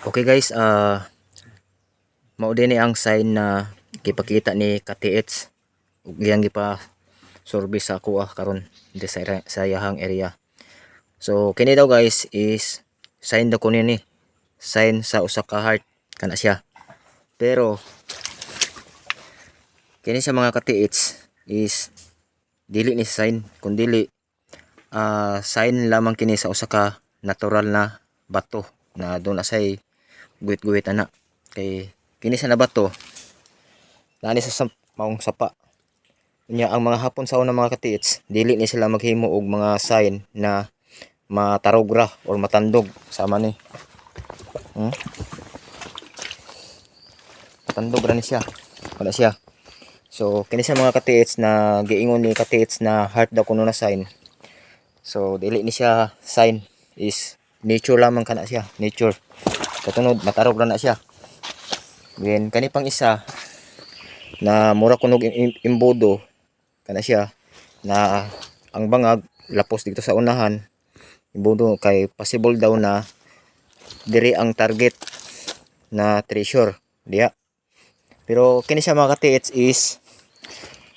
Okay guys, mao din ang sign na gipakita ni KTH ug iyang gipa service sa ako karon di sa yahang area. So kini daw guys is sign daw kuno ni sign sa usa ka heart kana siya. Pero kini sa mga KTH is dili ni sign kun dili sign lamang kini sa usa ka natural na bato na doon asay guhit-guhit ana kay kini sa nabato nani sa maong sapa nya ang mga hapon sa una mga KTH dili ni sila maghimo og mga sign na matarog ra or matandog sama ni matandog ra ni siya wala siya. So kini sa mga KTH na giingon ni KTH na heart daw kuno na sign, so dili ni siya sign, is nature lamang kana siya, nature katunod matarog ra na siya. Then kani pang isa na mura kunog imbodo kana siya na ang bangag lapos dito sa unahan imbodo kay possible daw na diri ang target na treasure diya. Pero kini siya mga KTH is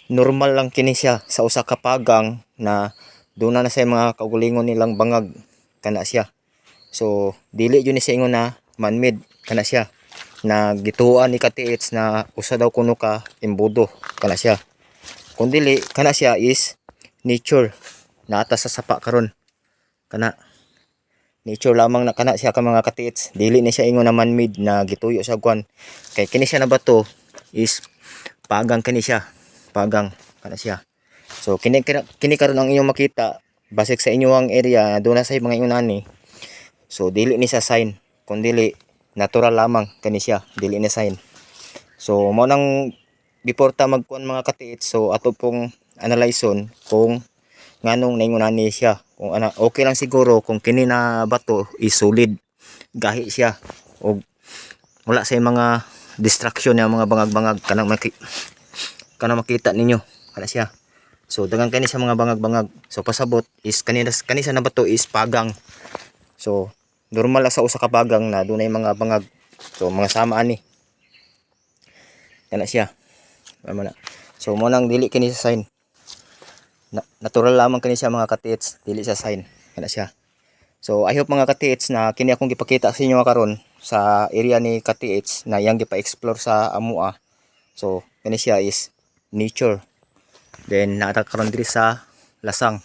normal lang kini siya sa usa ka pagang na doon na sa mga kaugalingon nilang bangag kana siya. So dili yun ni sa ingon na man-made kana siya na gituan ni KTH na usa daw kuno ka imbodo kana siya, kun dili kana siya is nature na atas sa sapa karon kana nature lamang na kana siya ka mga KTH, dili ni siya ingon na man-made na gituyo sa kwan kay kini siya na bato is pagang kini siya, pagang kana siya. So kini karon ang inyong makita basik sa inyong area doon na sa mga ingonani. So dili ni sa sign kun dili natural lamang kani siya, dili ni sign. So mao nang before ta magkuan mga KTH, so ato pong analyson kung nganong naingonani siya, kung ana okay lang siguro kung kini na bato is solid gahi siya og wala sa mga distraction ng mga bangag-bangag kanang makita ninyo kana siya. So daghang kani sa mga bangag-bangag, so pasabot is kanina sa na bato is pagang. So normal sa usa ka pagang na dunay mga bangag, so mga sama ani kana siya na. So mo nang dili kini sa sign, natural lamang kini siya mga KTH, dili sa sign kana siya. So I hope mga KTH na kini akong gipakita sa inyo karon sa area ni KTH na yang gipa-explore sa amua. So kani siya is nature. Then naata karon diri sa lasang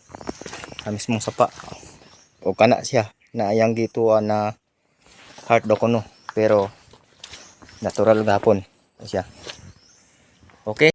sa mismong sapa o kana siya na yang gituan na heart daw kuno pero natural gapon siya. Okay.